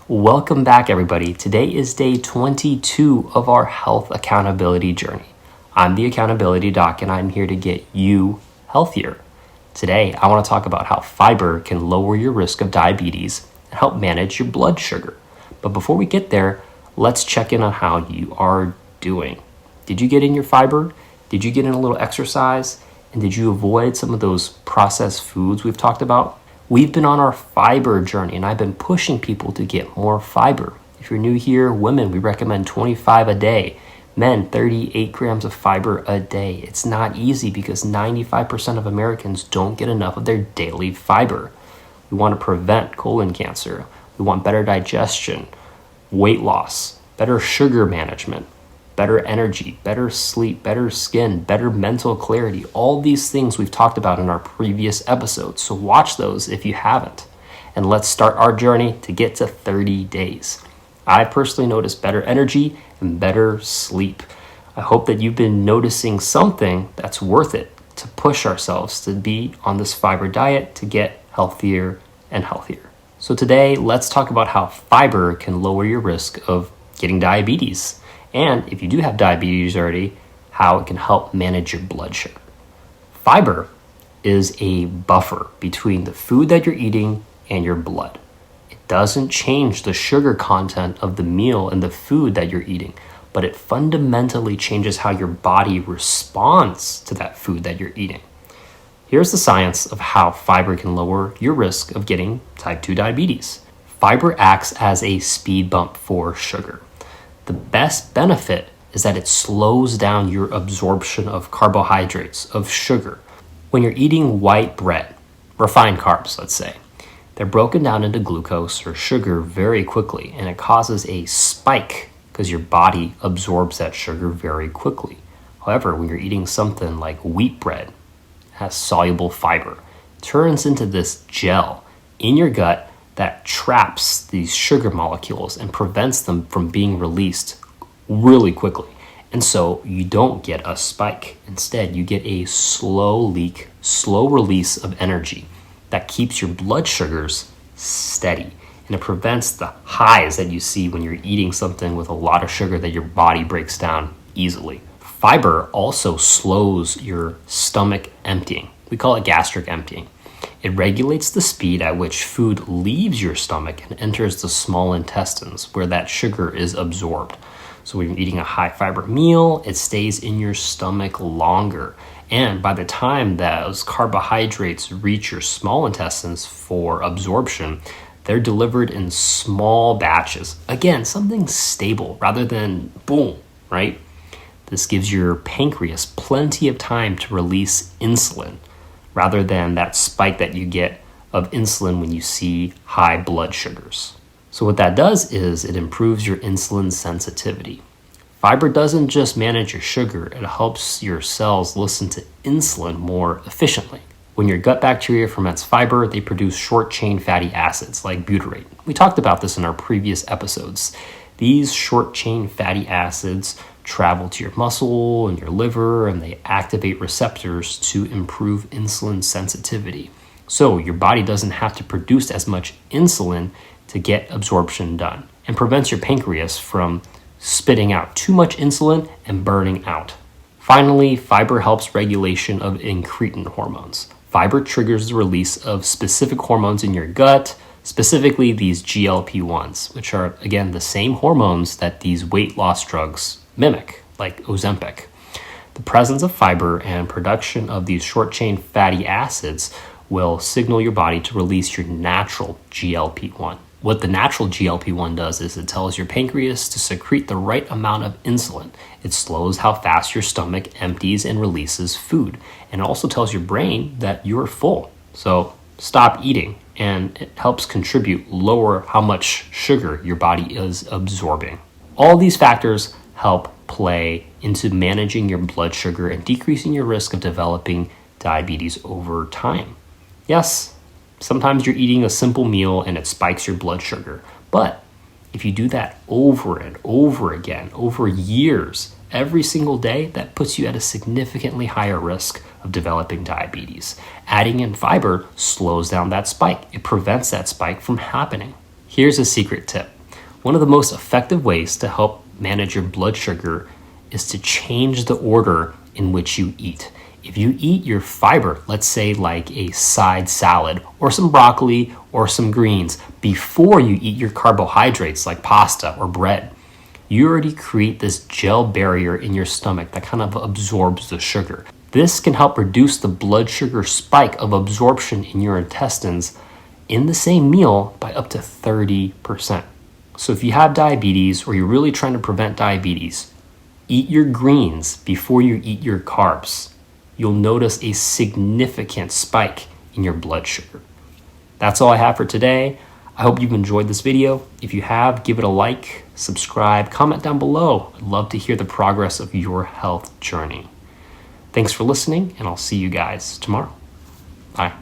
Welcome back, everybody. Today is day 22 of our health accountability journey. I'm the accountability doc, and I'm here to get you healthier. Today, I want to talk about how fiber can lower your risk of diabetes and help manage your blood sugar. But before we get there, let's check in on how you are doing. Did you get in your fiber? Did you get in a little exercise? And did you avoid some of those processed foods we've talked about? We've been on our fiber journey, and I've been pushing people to get more fiber. If you're new here, women, we recommend 25 a day. Men, 38 grams of fiber a day. It's not easy because 95% of Americans don't get enough of their daily fiber. We want to prevent colon cancer. We want better digestion, weight loss, better sugar management, better energy, better sleep, better skin, better mental clarity. All these things we've talked about in our previous episodes. So watch those if you haven't. And let's start our journey to get to 30 days. I personally noticed better energy and better sleep. I hope that you've been noticing something that's worth it to push ourselves to be on this fiber diet to get healthier and healthier. So today, let's talk about how fiber can lower your risk of getting diabetes. And if you do have diabetes already, how it can help manage your blood sugar. Fiber is a buffer between the food that you're eating and your blood. It doesn't change the sugar content of the meal and the food that you're eating, but it fundamentally changes how your body responds to that food that you're eating. Here's the science of how fiber can lower your risk of getting type 2 diabetes. Fiber acts as a speed bump for sugar. The best benefit is that it slows down your absorption of carbohydrates, of sugar. When you're eating white bread, refined carbs, let's say, they're broken down into glucose or sugar very quickly, and it causes a spike because your body absorbs that sugar very quickly. However, when you're eating something like wheat bread, it has soluble fiber, it turns into this gel in your gut that traps these sugar molecules and prevents them from being released really quickly. And so you don't get a spike. Instead, you get a slow leak, slow release of energy that keeps your blood sugars steady. And it prevents the highs that you see when you're eating something with a lot of sugar that your body breaks down easily. Fiber also slows your stomach emptying. We call it gastric emptying. It regulates the speed at which food leaves your stomach and enters the small intestines where that sugar is absorbed. So when you're eating a high fiber meal, it stays in your stomach longer. And by the time those carbohydrates reach your small intestines for absorption, they're delivered in small batches. Again, something stable rather than boom, right? This gives your pancreas plenty of time to release insulin, rather than that spike that you get of insulin when you see high blood sugars. So what that does is it improves your insulin sensitivity. Fiber doesn't just manage your sugar, it helps your cells listen to insulin more efficiently. When your gut bacteria ferments fiber, they produce short-chain fatty acids like butyrate. We talked about this in our previous episodes. These short-chain fatty acids travel to your muscle and your liver, and they activate receptors to improve insulin sensitivity. So your body doesn't have to produce as much insulin to get absorption done, and prevents your pancreas from spitting out too much insulin and burning out. Finally, fiber helps regulation of incretin hormones. Fiber triggers the release of specific hormones in your gut, specifically these GLP-1s, which are, again, the same hormones that these weight loss drugs mimic, like Ozempic. The presence of fiber and production of these short-chain fatty acids will signal your body to release your natural GLP-1. What the natural GLP-1 does is it tells your pancreas to secrete the right amount of insulin. It slows how fast your stomach empties and releases food. And it also tells your brain that you're full. So stop eating, and it helps contribute lower how much sugar your body is absorbing. All these factors help play into managing your blood sugar and decreasing your risk of developing diabetes over time. Yes, sometimes you're eating a simple meal and it spikes your blood sugar, but if you do that over and over again, over years, every single day, that puts you at a significantly higher risk of developing diabetes. Adding in fiber slows down that spike. It prevents that spike from happening. Here's a secret tip. One of the most effective ways to help manage your blood sugar is to change the order in which you eat. If you eat your fiber, let's say like a side salad or some broccoli or some greens, before you eat your carbohydrates like pasta or bread, you already create this gel barrier in your stomach that kind of absorbs the sugar. This can help reduce the blood sugar spike of absorption in your intestines in the same meal by up to 30%. So if you have diabetes or you're really trying to prevent diabetes, eat your greens before you eat your carbs. You'll notice a significant spike in your blood sugar. That's all I have for today. I hope you've enjoyed this video. If you have, give it a like, subscribe, comment down below. I'd love to hear the progress of your health journey. Thanks for listening, and I'll see you guys tomorrow. Bye.